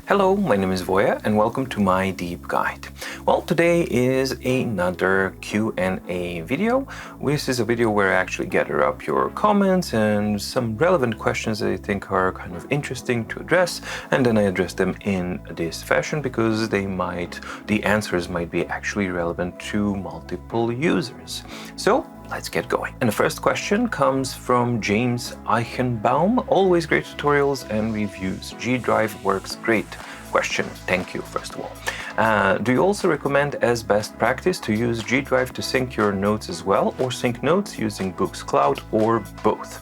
Hello, my name is Voya and welcome to my deep guide. Well, today is another Q&A video. This is a video where I actually gather up your comments and some relevant questions that I think are kind of interesting to address, and then I address them in this fashion because the answers might be actually relevant to multiple users. So let's get going. And the first question comes from James Eichenbaum. Always great tutorials and reviews. G Drive works great. Question. Thank you, first of all. Do you also recommend as best practice to use G Drive to sync your notes as well, or sync notes using Books Cloud, or both?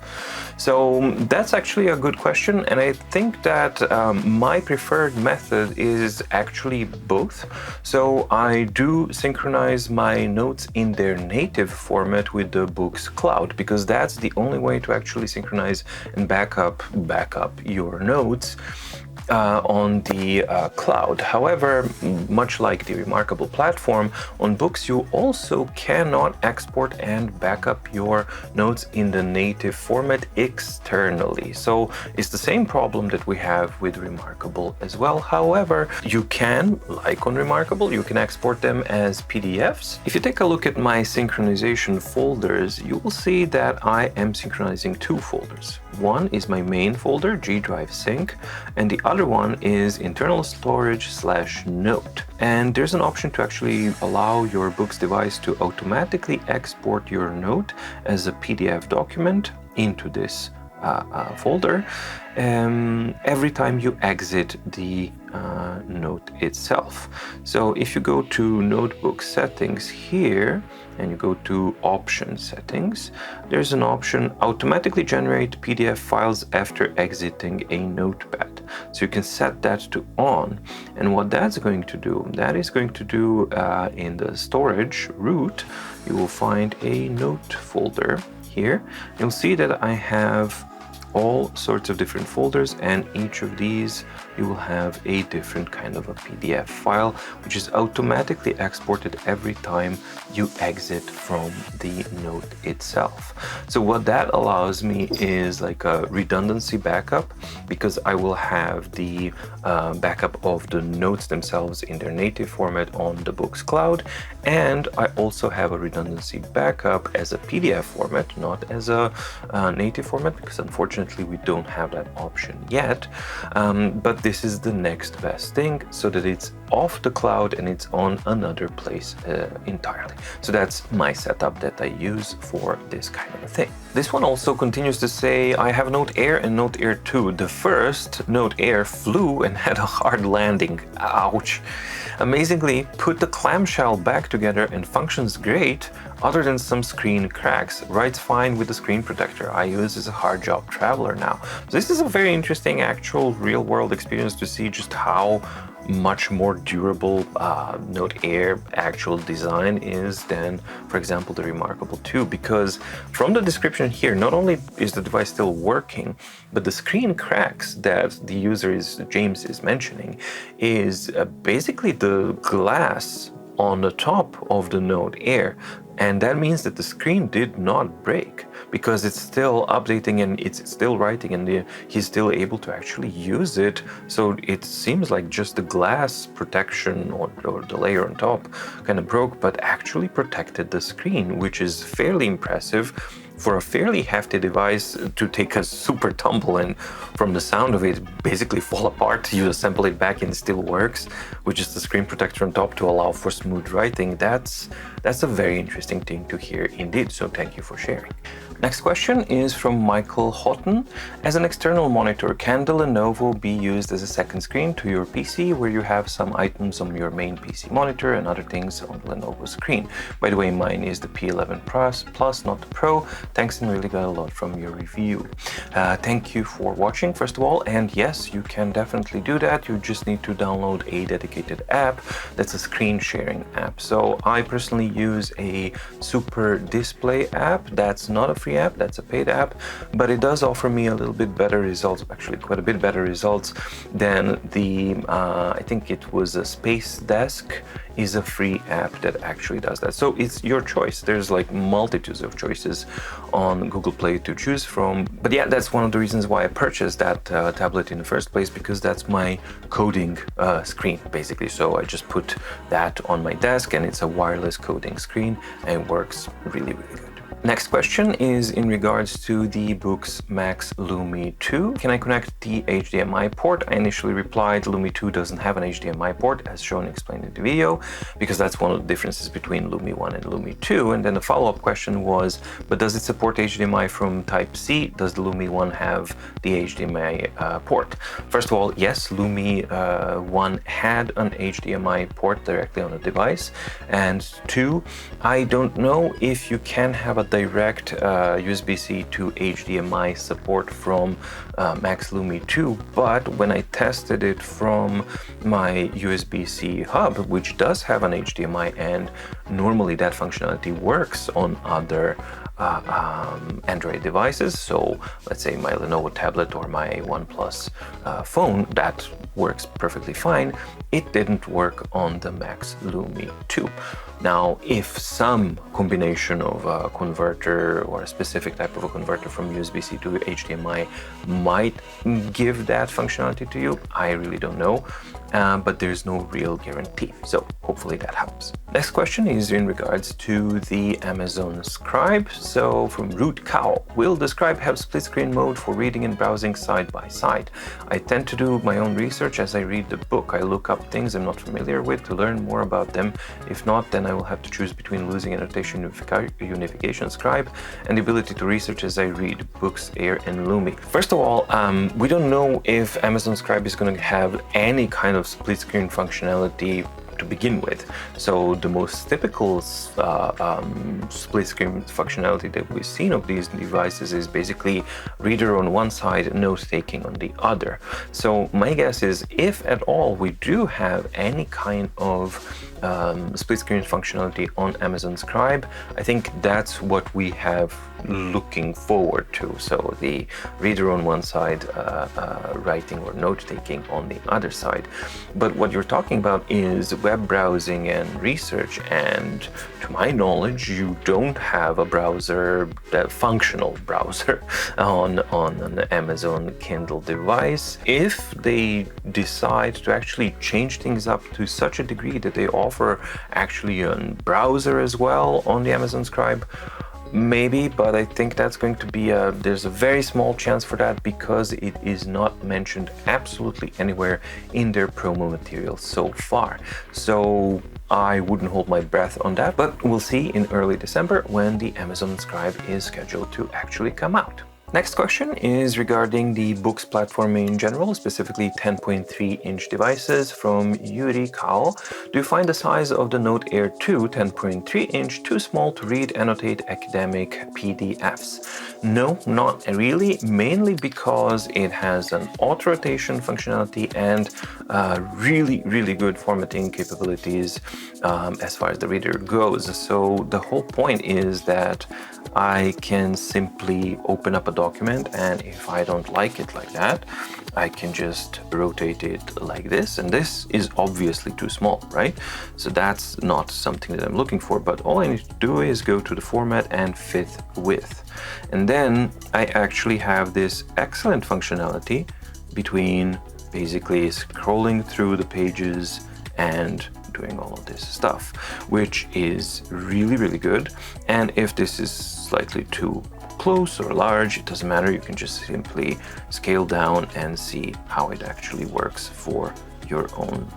So that's actually a good question, and I think that my preferred method is actually both. So I do synchronize my notes in their native format with the Books Cloud, because that's the only way to actually synchronize and back up your notes on the cloud. However, much like the Remarkable platform, on Books you also cannot export and back up your notes in the native format externally. So it's the same problem that we have with Remarkable as well. However, you can, like on Remarkable, you can export them as PDFs. If you take a look at my synchronization folders, you will see that I am synchronizing two folders. One is my main folder, G Drive Sync, and the other one is internal storage / note. And there's an option to actually allow your Books device to automatically export your note as a PDF document into this folder every time you exit the note itself. So if you go to Notebook Settings here and you go to Option Settings, there's an option automatically generate PDF files after exiting a notepad. So you can set that to on, and what that's going to do, in the storage root, you will find a note folder here. You'll see that I have all sorts of different folders, and each of these you will have a different kind of a PDF file, which is automatically exported every time you exit from the note itself. So what that allows me is like a redundancy backup, because I will have the backup of the notes themselves in their native format on the Books Cloud, and I also have a redundancy backup as a PDF format, not as a native format, because unfortunately we don't have that option yet, but this is the next best thing, so that it's off the cloud and it's on another place entirely. So that's my setup that I use for this kind of a thing. This one also continues to say, I have Note Air and Note Air 2. The first Note Air flew and had a hard landing. Ouch. Amazingly, put the clamshell back together and functions great, other than some screen cracks. Writes fine with the screen protector I use as a hard job traveler now. So this is a very interesting actual real world experience to see just how much more durable Note Air actual design is than, for example, the Remarkable 2, because from the description here, not only is the device still working, but the screen cracks that the user James is mentioning is basically the glass on the top of the Note Air. And that means that the screen did not break, because it's still updating and it's still writing, and he's still able to actually use it. So it seems like just the glass protection or the layer on top kind of broke, but actually protected the screen, which is fairly impressive for a fairly hefty device to take a super tumble and from the sound of it basically fall apart. You assemble it back and it still works with just the screen protector on top to allow for smooth writing. That's a very interesting thing to hear indeed, so thank you for sharing. Next question is from Michael Houghton. As an external monitor, can the Lenovo be used as a second screen to your PC, where you have some items on your main PC monitor and other things on the Lenovo screen? By the way, mine is the P11 Plus, not the Pro. Thanks, and really got a lot from your review. Thank you for watching, first of all, and yes, you can definitely do that. You just need to download a dedicated app that's a screen sharing app. So I personally use a Super Display app. That's not a free free app, that's a paid app, but it does offer me a little bit better results, actually quite a bit better results than the, I think it was a Space Desk is a free app that actually does that. So it's your choice. There's like multitudes of choices on Google Play to choose from. But yeah, that's one of the reasons why I purchased that tablet in the first place, because that's my coding screen, basically. So I just put that on my desk and it's a wireless coding screen and it works really, really good. Next question is in regards to the Boox Max Lumi 2. Can I connect the HDMI port? I initially replied Lumi 2 doesn't have an HDMI port, as shown and explained in the video, because that's one of the differences between Lumi 1 and Lumi 2. And then the follow-up question was, but does it support HDMI from Type-C? Does the Lumi 1 have the HDMI port? First of all, yes, Lumi 1 had an HDMI port directly on the device. And 2, I don't know if you can have a direct USB-C to HDMI support from Max Lumi 2, but when I tested it from my USB-C hub, which does have an HDMI, and normally that functionality works on other Android devices, so let's say my Lenovo tablet or my OnePlus phone, that works perfectly fine. It didn't work on the Max Lumi 2. Now, if some combination of a converter or a specific type of a converter from USB-C to HDMI might give that functionality to you, I really don't know, but there's no real guarantee. So hopefully that helps. Next question is in regards to the Amazon Scribe. So from Root Cow, will the Scribe have split screen mode for reading and browsing side by side? I tend to do my own research as I read the book. I look up things I'm not familiar with to learn more about them. If not, then I will have to choose between losing annotation unification Scribe and the ability to research as I read books, Air and Lumi. First of all, we don't know if Amazon Scribe is going to have any kind of split screen functionality to begin with. So the most typical split screen functionality that we've seen of these devices is basically reader on one side, note taking on the other. So my guess is, if at all we do have any kind of split screen functionality on Amazon Scribe, I think that's what we have looking forward to. So the reader on one side, writing or note taking on the other side. But what you're talking about is web browsing and research, and to my knowledge, you don't have a browser, a functional browser on an Amazon Kindle device. If they decide to actually change things up to such a degree that they offer actually a browser as well on the Amazon Scribe, maybe, but I think that's going to be there's a very small chance for that, because it is not mentioned absolutely anywhere in their promo material so far. So I wouldn't hold my breath on that, but we'll see in early December when the Amazon Scribe is scheduled to actually come out. Next question is regarding the Boox platform in general, specifically 10.3-inch devices from Yuri Kao. Do you find the size of the Note Air 2 10.3-inch too small to read, annotate academic PDFs? No, not really, mainly because it has an auto-rotation functionality and really, really good formatting capabilities as far as the reader goes. So the whole point is that I can simply open up a document, and if I don't like it like that, I can just rotate it like this, and this is obviously too small, right? So that's not something that I'm looking for, but all I need to do is go to the format and fit width. And then I actually have this excellent functionality between basically scrolling through the pages and doing all of this stuff, which is really, really good. And if this is slightly too close or large, it doesn't matter. You can just simply scale down and see how it actually works for your own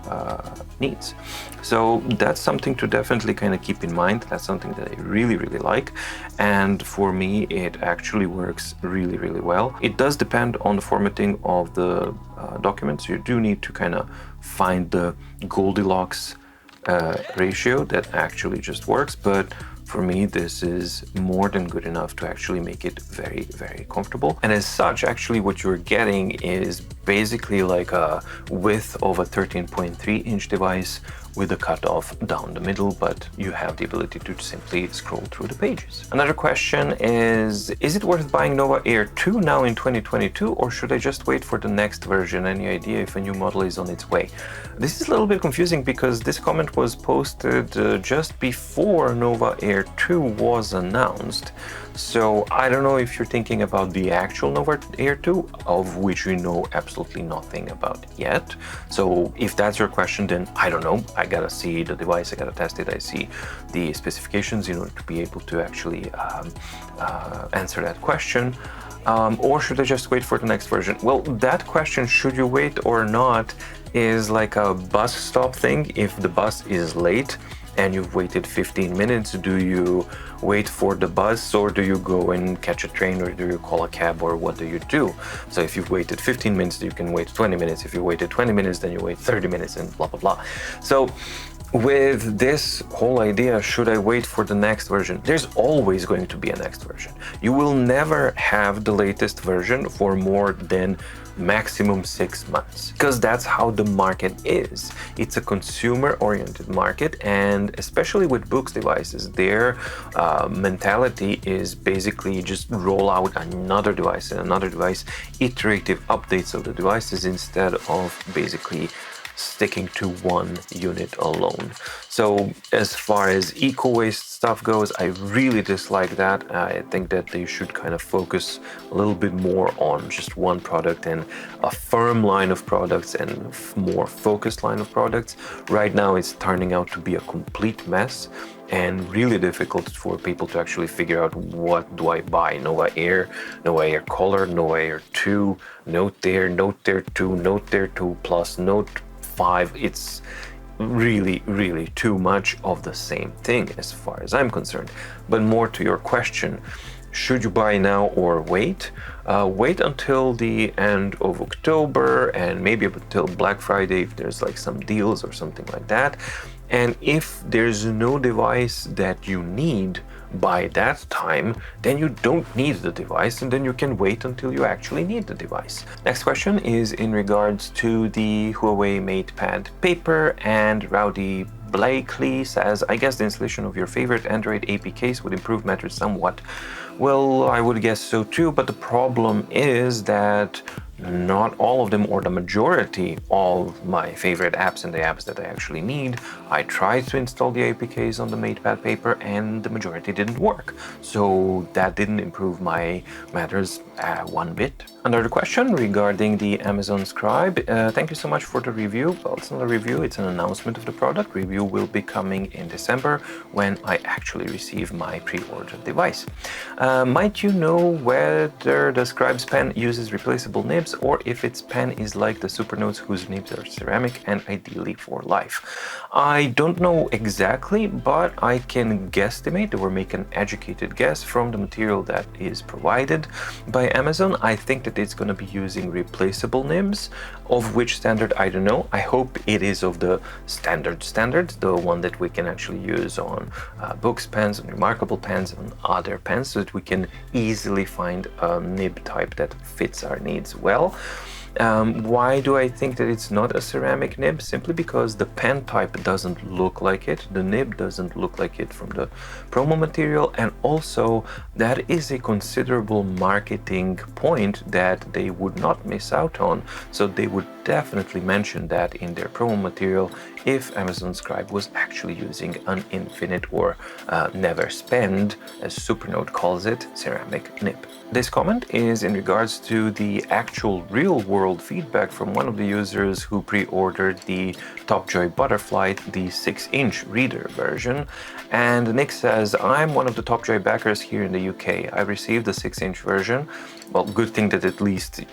needs. So that's something to definitely kind of keep in mind. That's something that I really, really like. And for me, it actually works really, really well. It does depend on the formatting of the documents. You do need to kind of find the Goldilocks ratio that actually just works, but for me this is more than good enough to actually make it very, very comfortable. And as such, actually what you're getting is basically like a width of a 13.3-inch device with the cutoff down the middle, but you have the ability to simply scroll through the pages. Another question is it worth buying Nova Air 2 now in 2022, or should I just wait for the next version? Any idea if a new model is on its way? This is a little bit confusing because this comment was posted just before Nova Air 2 was announced. So I don't know if you're thinking about the actual Nova Air 2, of which we know absolutely nothing about yet. So if that's your question, then I don't know. I gotta see the device, I gotta test it, I see the specifications in order to be able to actually answer that question. Or should I just wait for the next version? Well, that question, should you wait or not, is like a bus stop thing. If the bus is late and you've waited 15 minutes, do you wait for the bus, or do you go and catch a train, or do you call a cab, or what do you do? So if you've waited 15 minutes, you can wait 20 minutes. If you waited 20 minutes, then you wait 30 minutes, and blah, blah, blah. So with this whole idea, should I wait for the next version? There's always going to be a next version. You will never have the latest version for more than maximum 6 months, because that's how the market is. It's a consumer-oriented market, and especially with books devices, their mentality is basically just roll out another device and another device, iterative updates of the devices instead of basically sticking to one unit alone. So as far as eco-waste stuff goes, I really dislike that. I think that they should kind of focus a little bit more on just one product and a firm line of products and more focused line of products. Right now it's turning out to be a complete mess and really difficult for people to actually figure out, what do I buy? Nova Air Color, Nova Air 2, Note Air 2, Note Air 2 Plus, Note 5. It's really too much of the same thing as far as I'm concerned. But more to your question, should you buy now or wait? Wait until the end of October and maybe until Black Friday if there's like some deals or something like that. And if there's no device that you need by that time, then you don't need the device, and then you can wait until you actually need the device. Next question is in regards to the Huawei MatePad Paper, and Rowdy Blakely says, I guess the installation of your favorite Android APKs would improve matters somewhat. Well, I would guess so too, but the problem is that not all of them, or the majority of my favorite apps and the apps that I actually need, I tried to install the APKs on the MatePad Paper and the majority didn't work. So that didn't improve my matters one bit. Another question regarding the Amazon Scribe. Thank you so much for the review. Well, it's not a review, it's an announcement of the product. Review will be coming in December when I actually receive my pre-ordered device. Might you know whether the Scribe's pen uses replaceable nibs, or if its pen is like the Supernotes whose nibs are ceramic and ideally for life? I don't know exactly, but I can guesstimate or make an educated guess from the material that is provided by Amazon. I think that it's going to be using replaceable nibs, of which standard I don't know. I hope it is of the standard, the one that we can actually use on books pens, on Remarkable pens, on other pens, so that we can easily find a nib type that fits our needs well. Why do I think that it's not a ceramic nib? Simply because the pen type doesn't look like it, the nib doesn't look like it from the promo material, and also that is a considerable marketing point that they would not miss out on. So they would definitely mention that in their promo material if Amazon Scribe was actually using an infinite or never spend, as Supernote calls it, ceramic nib. This comment is in regards to the actual real-world feedback from one of the users who pre-ordered the Topjoy Butterfly, the 6-inch reader version. And Nick says, I'm one of the Topjoy backers here in the UK. I received the 6-inch version. Well, good thing that at least,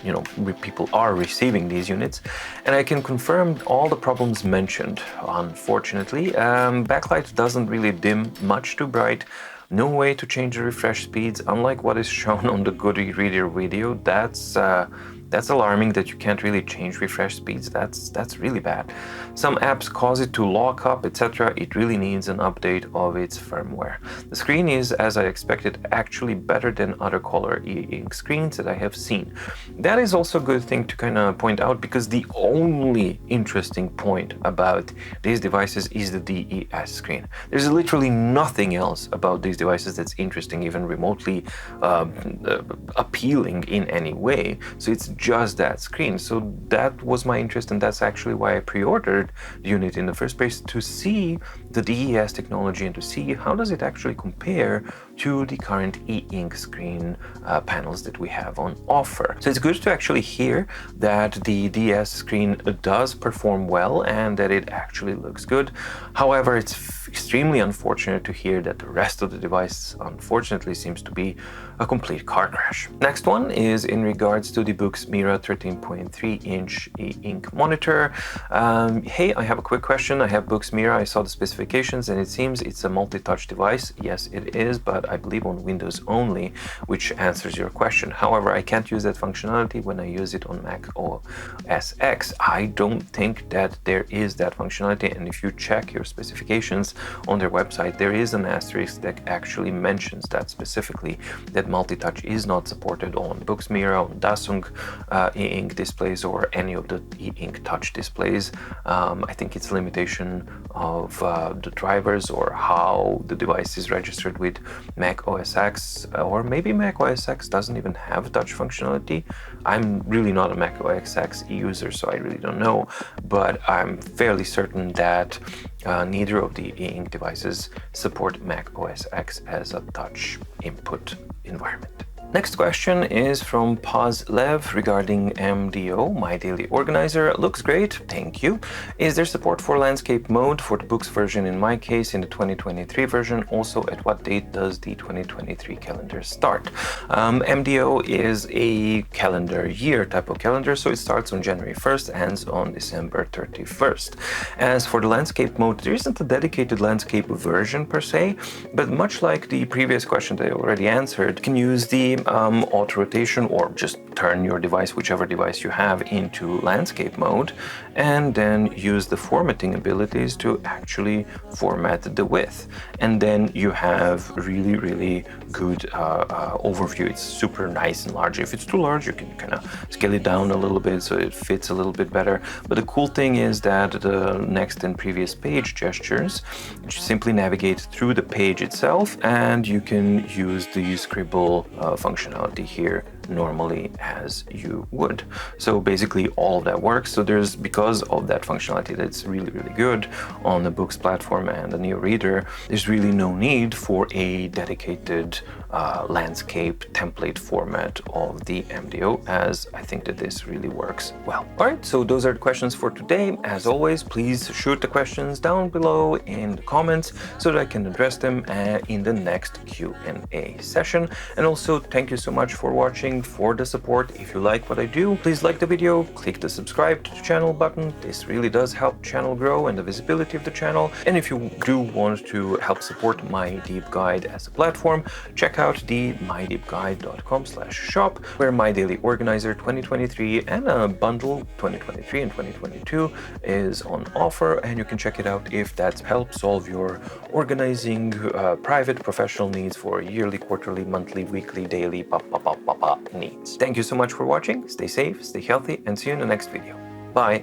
people are receiving these units. And I can confirm all the problems mentioned. Unfortunately, backlight doesn't really dim much too bright. No way to change the refresh speeds, unlike what is shown on the Goody Reader video. That's That's alarming that you can't really change refresh speeds. That's really bad. Some apps cause it to lock up, etc. It really needs an update of its firmware. The screen is, as I expected, actually better than other color e-ink screens that I have seen. That is also a good thing to kind of point out, because the only interesting point about these devices is the DES screen. There's literally nothing else about these devices that's interesting, even remotely appealing in any way. So it's just that screen. So that was my interest, and that's actually why I pre-ordered the unit in the first place, to see the DES technology and to see how does it actually compare to the current e-ink screen panels that we have on offer. So it's good to actually hear that the DES screen does perform well and that it actually looks good. However, it's extremely unfortunate to hear that the rest of the device unfortunately seems to be a complete car crash. Next one is in regards to the Boox Mira 13.3-inch e-ink monitor. Hey, I have a quick question. I have Boox Mira. I saw the specifications and it seems it's a multi-touch device. Yes, it is, but I believe on Windows only, which answers your question. However, I can't use that functionality when I use it on Mac OS X. I don't think that there is that functionality, and if you check your specifications on their website, there is an asterisk that actually mentions that specifically, that multi-touch is not supported on Boox Mira, on Dasung e-ink displays, or any of the e-ink touch displays. I think it's a limitation of the drivers or how the device is registered with Mac OS X, or maybe Mac OS X doesn't even have touch functionality. I'm really not a Mac OS X user, so I really don't know, but I'm fairly certain that neither of the e-ink devices support Mac OS X as a touch input environment. Next question is from Pazlev regarding MDO, My Daily Organizer. Looks great, thank you. Is there support for landscape mode for the Boox version? In my case, in the 2023 version. Also, at what date does the 2023 calendar start? MDO is a calendar year type of calendar, so it starts on January 1st, ends on December 31st. As for the landscape mode, there isn't a dedicated landscape version per se, but much like the previous question that I already answered, you can use the auto rotation, or just turn your device, whichever device you have, into landscape mode, and then use the formatting abilities to actually format the width. And then you have really good overview. It's super nice and large. If it's too large, you can kind of scale it down a little bit so it fits a little bit better. But the cool thing is that the next and previous page gestures, you simply navigate through the page itself, and you can use the scribble functionality here normally as you would. So basically all of that works. So there's, because of that functionality that's really good on the Boox platform and the Neo Reader, there's really no need for a dedicated landscape template format of the MDO, as I think that this really works well. All right, so those are the questions for today. As always, please shoot the questions down below in the comments so that I can address them in the next Q&A session. And also, thank you so much for watching, for the support. If you like what I do, please like the video, click the subscribe to the channel button. This really does help channel grow and the visibility of the channel. And if you do want to help support My Deep Guide as a platform, check out the mydeepguide.com/shop, where My Daily Organizer 2023 and a bundle 2023 and 2022 is on offer, and you can check it out if that helps solve your organizing private professional needs for yearly, quarterly, monthly, weekly, daily needs. Thank you so much for watching. Stay safe, stay healthy, and see you in the next video. Bye.